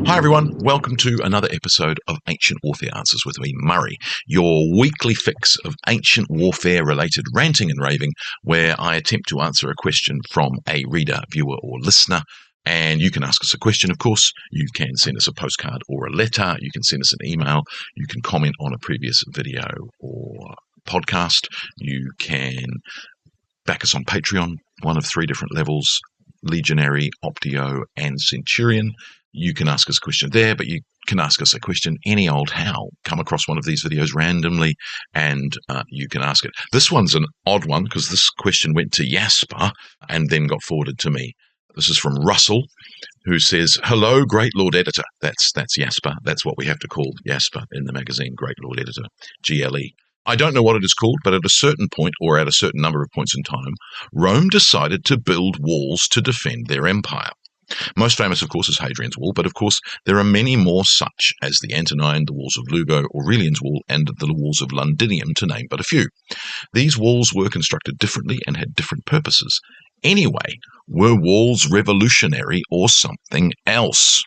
Hi everyone, welcome to another episode of Ancient Warfare Answers with me, Murray, your weekly fix of ancient warfare related ranting and raving, where I attempt to answer a question from a reader, viewer or listener. And you can ask us a question, of course. You can send us a postcard or a letter. You can send us an email. You can comment on a previous video or podcast. You can back us on Patreon, one of three different levels: Legionary, Optio, and Centurion. You can ask us a question there, but you can ask us a question any old how. Come across one of these videos randomly and you can ask it. This one's an odd one because this question went to Jasper and then got forwarded to me. This is from Russell, who says, "Hello, Great Lord Editor." That's Jasper. That's what we have to call Jasper in the magazine, Great Lord Editor, GLE. "I don't know what it is called, but at a certain point, or at a certain number of points in time, Rome decided to build walls to defend their empire. Most famous, of course, is Hadrian's Wall, but of course there are many more such as the Antonine, the walls of Lugo, Aurelian's Wall, and the walls of Londinium, to name but a few. These walls were constructed differently and had different purposes. Anyway, were walls revolutionary or something else?"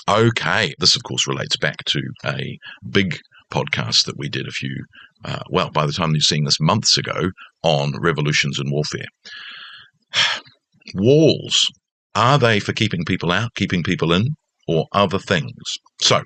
Okay, this of course relates back to a big podcast that we did by the time you're seeing this, months ago, on revolutions and warfare. Walls. Are they for keeping people out, keeping people in, or other things? So,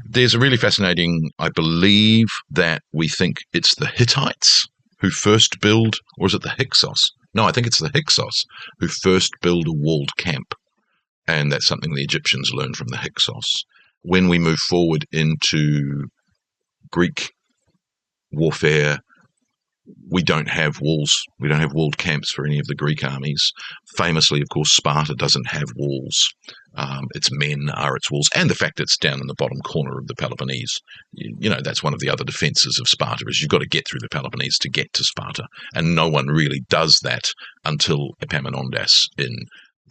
there's a really fascinating, I believe that we think it's the Hittites who first build, or is it the Hyksos? No, I think it's the Hyksos who first build a walled camp. And that's something the Egyptians learned from the Hyksos. When we move forward into Greek warfare, we don't have walls. We don't have walled camps for any of the Greek armies. Famously, of course, Sparta doesn't have walls. Its men are its walls. And the fact it's down in the bottom corner of the Peloponnese. You know, that's one of the other defences of Sparta, is you've got to get through the Peloponnese to get to Sparta. And no one really does that until Epaminondas in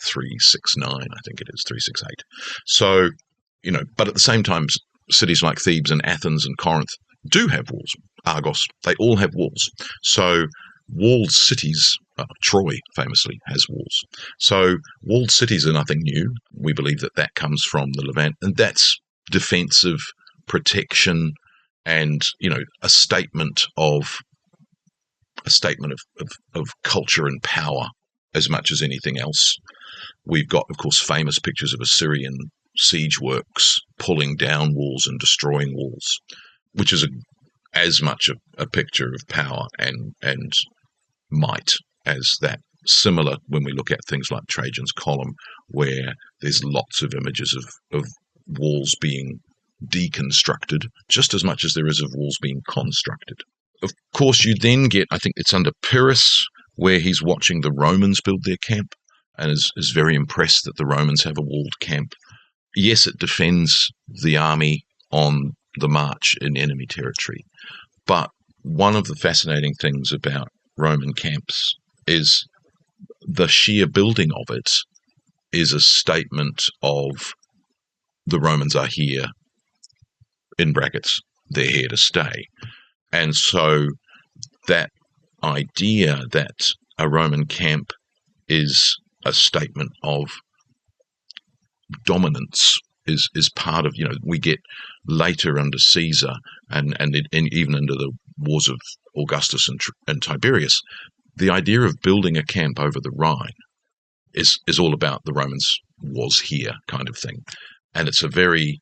369, I think it is, 368. So, but at the same time, cities like Thebes and Athens and Corinth do have walls. Argos, they all have walls. So walled cities, Troy famously has walls. So walled cities are nothing new. We believe that comes from the Levant, and that's defensive protection and, a statement of culture and power as much as anything else. We've got, of course, famous pictures of Assyrian siege works pulling down walls and destroying walls, which is as much a picture of power and might as that. Similar when we look at things like Trajan's Column, where there's lots of images of walls being deconstructed, just as much as there is of walls being constructed. Of course, you then get, I think it's under Pyrrhus, where he's watching the Romans build their camp and is very impressed that the Romans have a walled camp. Yes, it defends the army on the march in enemy territory. But one of the fascinating things about Roman camps is the sheer building of it is a statement of the Romans are here, in brackets, they're here to stay. And so that idea that a Roman camp is a statement of dominance is part of, we get later under Caesar and even into the wars of Augustus and Tiberius, the idea of building a camp over the Rhine is all about the Romans was here kind of thing. And it's a very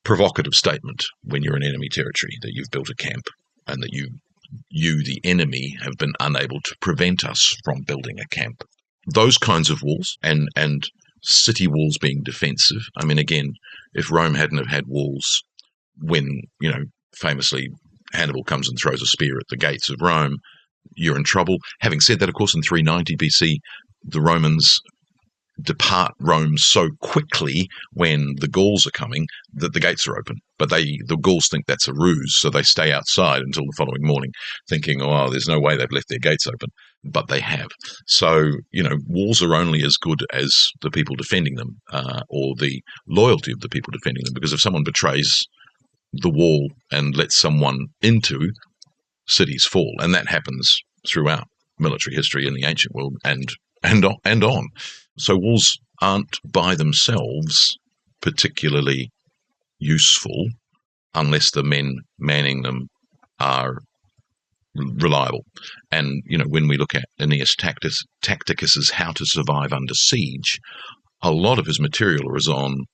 provocative statement when you're in enemy territory, that you've built a camp and that you, the enemy, have been unable to prevent us from building a camp. Those kinds of walls and city walls being defensive. I mean, again, if Rome hadn't have had walls when, famously Hannibal comes and throws a spear at the gates of Rome, you're in trouble. Having said that, of course, in 390 BC, the Romans depart Rome so quickly when the Gauls are coming that the gates are open. But the Gauls think that's a ruse, so they stay outside until the following morning thinking, oh, there's no way they've left their gates open. But they have. So, walls are only as good as the people defending them, or the loyalty of the people defending them. Because if someone betrays the wall and lets someone into, cities fall. And that happens throughout military history in the ancient world and on. So walls aren't by themselves particularly useful unless the men manning them are reliable. And, when we look at Aeneas Tacticus's How to Survive Under Siege, a lot of his material is on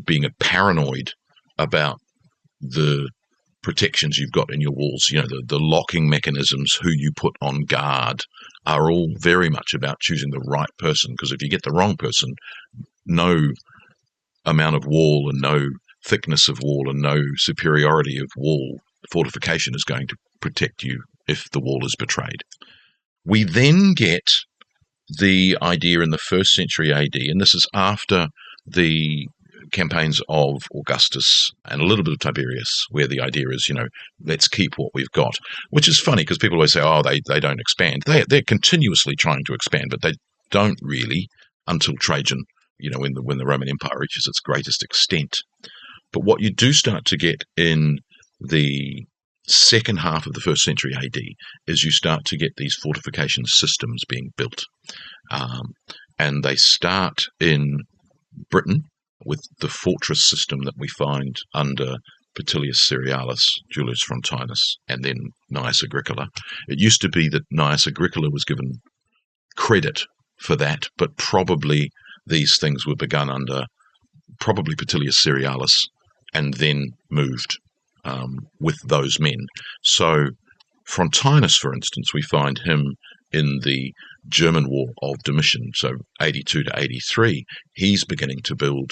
being paranoid about the protections you've got in your walls. The locking mechanisms, who you put on guard, are all very much about choosing the right person, because if you get the wrong person, no amount of wall and no thickness of wall and no superiority of wall fortification is going to protect you if the wall is betrayed. We then get the idea in the 1st century AD, and this is after the campaigns of Augustus and a little bit of Tiberius, where the idea is, let's keep what we've got, which is funny because people always say, oh, they don't expand. They're continuously trying to expand, but they don't really until Trajan, when the Roman Empire reaches its greatest extent. But what you do start to get in the second half of the 1st century AD is you start to get these fortification systems being built. And they start in Britain with the fortress system that we find under Petilius Cerealis, Julius Frontinus, and then Gnaeus Agricola. It used to be that Gnaeus Agricola was given credit for that, but probably these things were begun under probably Petilius Cerealis and then moved with those men. So Frontinus, for instance, we find him in the German War of Domitian, so 82 to 83. He's beginning to build,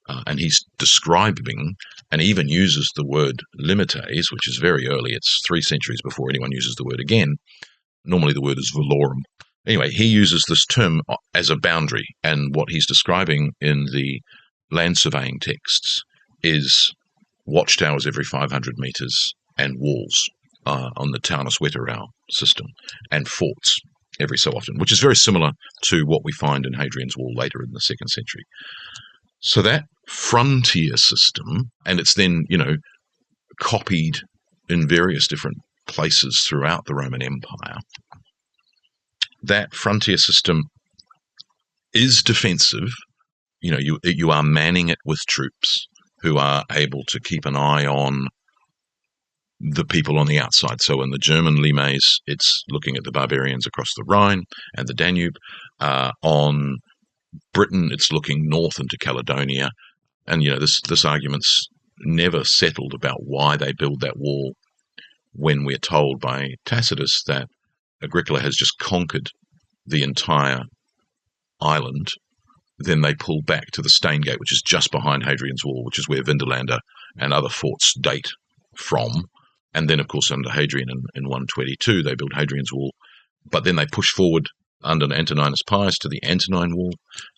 and he's describing, and even uses the word limites, which is very early. It's 3 centuries before anyone uses the word again. Normally the word is valorum. Anyway, he uses this term as a boundary, and what he's describing in the land surveying texts is watchtowers every 500 metres and walls on the Taunus Wetterau system, and forts every so often, which is very similar to what we find in Hadrian's Wall later in the 2nd century. So that frontier system, and it's then, copied in various different places throughout the Roman Empire, that frontier system is defensive. You are manning it with troops who are able to keep an eye on the people on the outside. So in the German limes, it's looking at the barbarians across the Rhine and the Danube. On Britain, it's looking north into Caledonia. And, this argument's never settled about why they build that wall, when we're told by Tacitus that Agricola has just conquered the entire island. Then they pull back to the Steingate, which is just behind Hadrian's Wall, which is where Vindolanda and other forts date from. And then, of course, under Hadrian in 122, they build Hadrian's Wall. But then they push forward under Antoninus Pius to the Antonine Wall,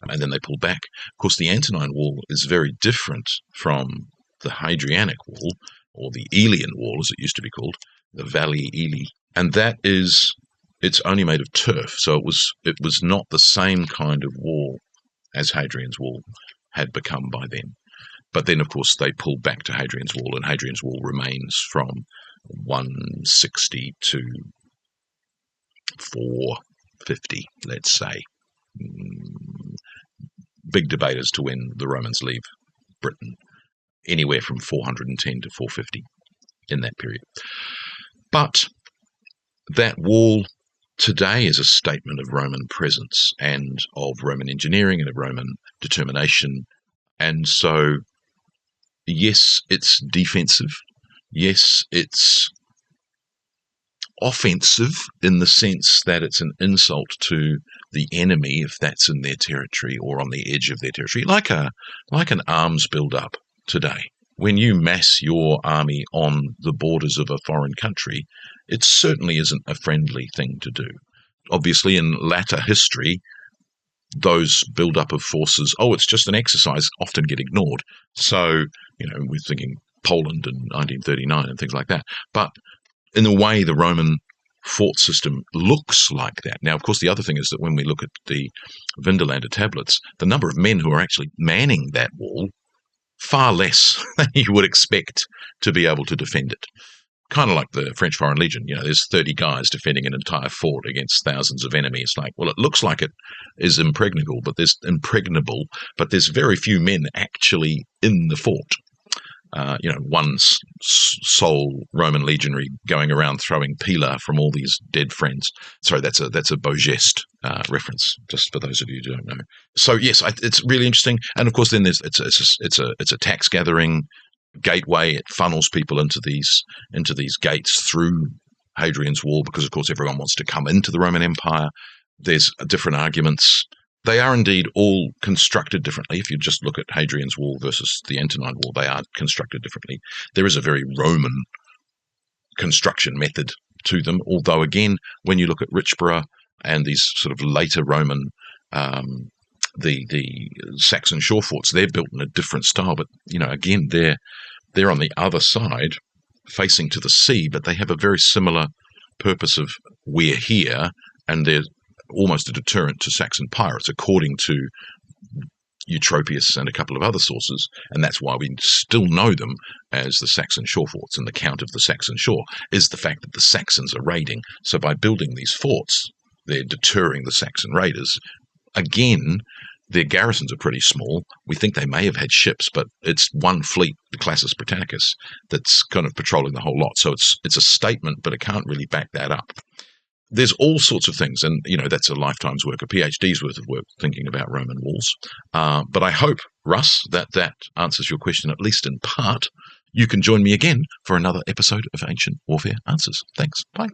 and then they pull back. Of course, the Antonine Wall is very different from the Hadrianic Wall, or the Aurelian Wall, as it used to be called, the Valii Aelii. And that is, it's only made of turf, so it was not the same kind of wall as Hadrian's Wall had become by then. But then, of course, they pulled back to Hadrian's Wall, and Hadrian's Wall remains from 160 to 450, let's say. Big debate as to when the Romans leave Britain, anywhere from 410 to 450 in that period. But that wall today is a statement of Roman presence and of Roman engineering and of Roman determination. And so, yes, it's defensive. Yes, it's offensive in the sense that it's an insult to the enemy if that's in their territory or on the edge of their territory, like an arms build-up today. When you mass your army on the borders of a foreign country, it certainly isn't a friendly thing to do. Obviously, in latter history, those build-up of forces, it's just an exercise, often get ignored. So, we're thinking Poland in 1939 and things like that. But in a way, the Roman fort system looks like that. Now, of course, the other thing is that when we look at the Vindolanda tablets, the number of men who are actually manning that wall, far less than you would expect to be able to defend it. kind of like the French Foreign Legion. There's 30 guys defending an entire fort against thousands of enemy. It's like, well, it looks like it is impregnable, but there's very few men actually in the fort. One sole Roman legionary going around throwing pila from all these dead friends. Sorry, that's a Beaugest reference, just for those of you who don't know. So yes, it's really interesting, and of course, then it's a tax gathering gateway. It funnels people into these gates through Hadrian's Wall, because of course everyone wants to come into the Roman Empire. There's different arguments. They are indeed all constructed differently. If you just look at Hadrian's Wall versus the Antonine Wall, they are constructed differently. There is a very Roman construction method to them, although again, when you look at Richborough and these sort of later Roman, the Saxon shore forts, they're built in a different style. But again, they're on the other side, facing to the sea, but they have a very similar purpose of we're here, and they're almost a deterrent to Saxon pirates, according to Eutropius and a couple of other sources, and that's why we still know them as the Saxon shore forts. And the count of the Saxon shore is the fact that the Saxons are raiding. So by building these forts, they're deterring the Saxon raiders. Again, their garrisons are pretty small. We think they may have had ships, but it's one fleet, the Classis Britannicus, that's kind of patrolling the whole lot. So it's a statement, but it can't really back that up. There's all sorts of things, and that's a lifetime's work, a PhD's worth of work thinking about Roman walls. But I hope, Russ, that answers your question, at least in part. You can join me again for another episode of Ancient Warfare Answers. Thanks. Bye.